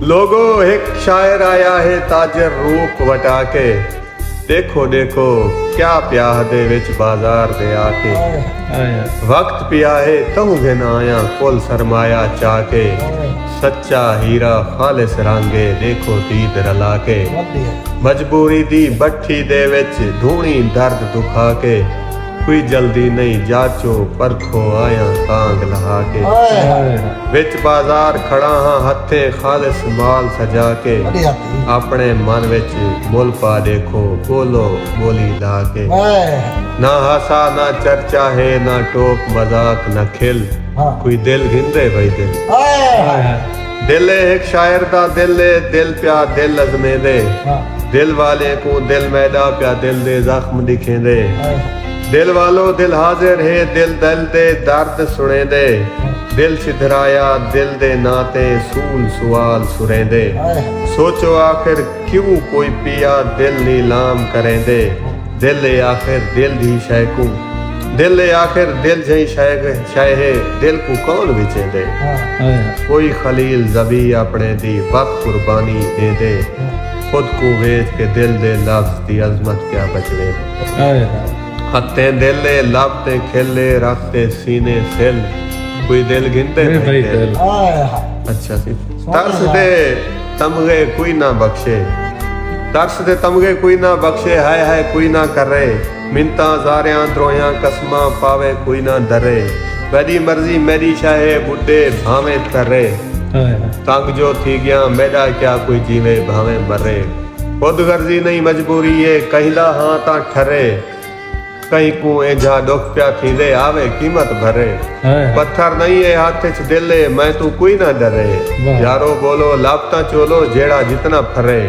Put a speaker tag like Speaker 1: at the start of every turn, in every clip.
Speaker 1: लोगो एक शायर आया है ताजर रूप वटा के, देखो देखो क्या प्याह दे विच बाजार दे आके, वक्त पिया है तहु दिन आया कोल सरमाया चाके, सच्चा हीरा खालिस रंगे देखो दीद रला के, मजबूरी दी बट्ठी दे विच धूणी दर्द दुखा के, कोई जल्दी नहीं जाचो परखो आया तांग लहा के, विच बाजार खड़ा हाँ हथे खालिस माल सजा के, अपने मन विच मुल पा देखो बोलो बोली ला के, ना हासा ना चर्चा है ना टोक मजाक ना खिल, कोई दिल गिंदे भाई दिल एक शायर दा दिल प्या दिल अजमे दे, दिल वाले को दिल मैदा प्या दिल दे जख्म दिखे दे, दिल वालो दिल हाजिर है दिल दे दर्द सुने दे, दिल सिधराया दिल दे नाते सूल सुआल सुरेंदे, सोचो आखिर क्यों कोई पिया दिल नीलाम करें दे, दिल आखिर दिल दी शैकू दिल आखिर दिल जही शाय है दिल को कौन बिचे दे, कोई खलील जबी अपने दी वक्त कुर्बानी दे दे, खुद को बेच के दिल दे लफ्ज दी अजमत क्या बचले, हत्ते दिले लापते खेले रखते सीने सिल, कोई दिल गिनते नहीं दिल। अच्छा सी तरस दे तमगे कोई ना बख्शे, तरस दे तमगे कोई ना बख्शे, हाय हाय कोई ना करे, मिन्ता जारियां द्रोहियां कसमा पावे कोई ना डरे, मेरी मर्जी मेरी शाहे बुड्ढे भावे करे, तंग जो थी गया मेरा क्या कोई जीवे भावे मरे, खुद गर्जी नहीं मजबूरी है कहला हाँ ता ठरे, कहीं को एजा दुख प्या थी दे आवे कीमत भरे, पत्थर नहीं है हाथ च दिले मैं तू कोई ना डरे, यारो बोलो लापता चोलो जेड़ा जितना फरे,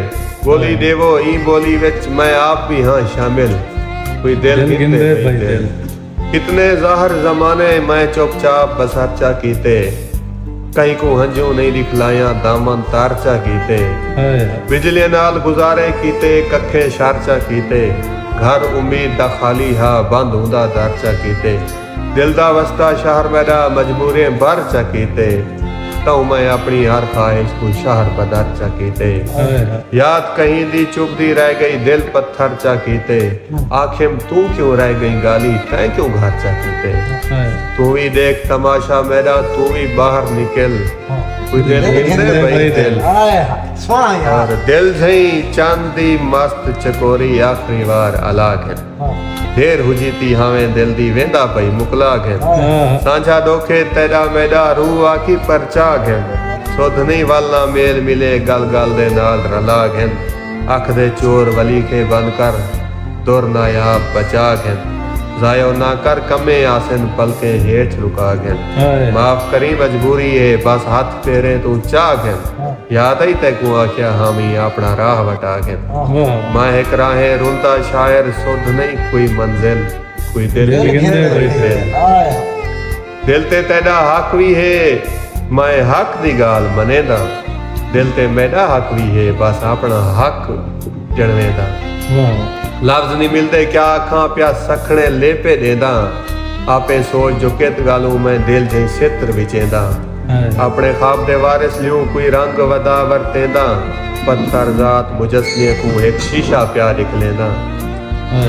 Speaker 1: बोली देवो ई बोली विच मैं आप भी हाँ शामिल, कोई दिल गिंदे दिल, कितने ज़ाहर जमाने मैं चुपचाप बसाचा कीते, कहीं को हंजू नहीं दिखलाया दामन तारचा कीते, बिजली नाल गुजारे कीते कखे शारचा कीते, घर उम्मीद दा खाली हा बंद हुंदा दरचा कीते, दिल दा वस्ता शहर मेरा मजबूरें बरचा कीते, तो मैं अपनी हर ख्वाहिश को शहर बदरचा कीते, याद कहीं दी चुभदी रह गई दिल पत्थर चा कीते, आखिम तू क्यों रह गई गाली तै क्यों घर चा कीते, तू ही देख तमाशा मेरा तू ही बाहर निकल, कोई दिल गिनदे भाई दिल, और दिल झई चांदी मस्त चकोरी आखिरी बार अलाक है, देर हुजी थी हमें दिल दी वेंदा पई मुकला है, सांझा दोखे तेरा मेरा रूह आखी परचा है, सोधनी वाला मेल मिले गल गल दे नाल रला है, अख दे चोर वली के बंद कर दुर नायाब बचा है, जायो ना कर कमे आसन पलके हेठ रुका गए, माफ करी मजबूरी है बस हाथ फेरे तू चाह गए, याद ही तैकू आख्या हामी अपना राह वटा गए, मैं एक राहे रुंदा शायर सुध नहीं कोई मंजिल, कोई दिल दिल ते तेरा हक भी है मैं हक दी गाल मनेदा, दिल ते मेरा हक भी है बस अपना हक जणवेदा, लफ्ज नहीं मिलते क्या आखा प्या सखने लेपे देदा, आपे सोच जो कित गालू मैं दिल जही सित्र विचेंदा, अपने ख्वाब दे वारिस लियूं कोई रंग वदा वरतेंदा, पत्थर जात मुजस्मे को एक शीशा प्या निकलेंदा,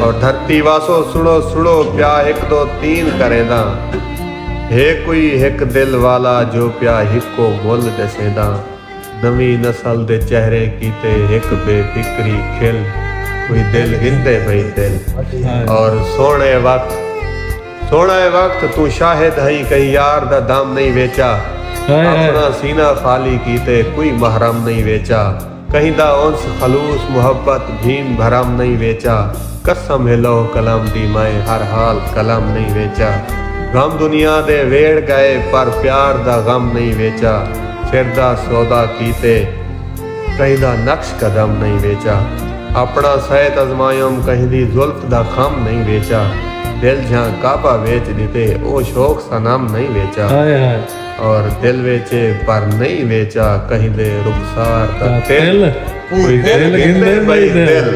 Speaker 1: और धरती वासो सुनो सुनो प्या एक दो तीन करेंदा, हे कोई एक दिल वाला जो प्या हिको मुल दसेंदा, नवी नस्ल दे चेहरे कीते एक बेफिक्री खिल, कोई दिल गिनदे भाई दिल, और सोने वक्त तू शाहिद है कहीं यार दा दाम नहीं वेचा, अपना सीना खाली कीते कोई महरम नहीं वेचा, कहीं दा उन्स खलूस मोहब्बत भीम भरम नहीं वेचा, कसम हिलो कलम दी मैं हर हाल कलम नहीं वेचा, गम दुनिया दे वेड़ गए पर प्यार दा गम नहीं वेचा, सिर दा सौदा कीते कहीं दा नक्श कदम नहीं वेचा, अपना सैत अजमायम कहीं दी जुल्फ दा खम नहीं वेचा, दिल जहाँ काबा बेच देते ओ शौक सनम नहीं वेचा, और दिल वेचे पर नहीं वेचा कहीं दे रुखसार दा दिल, कोई दिल गिनदे भाई दिल।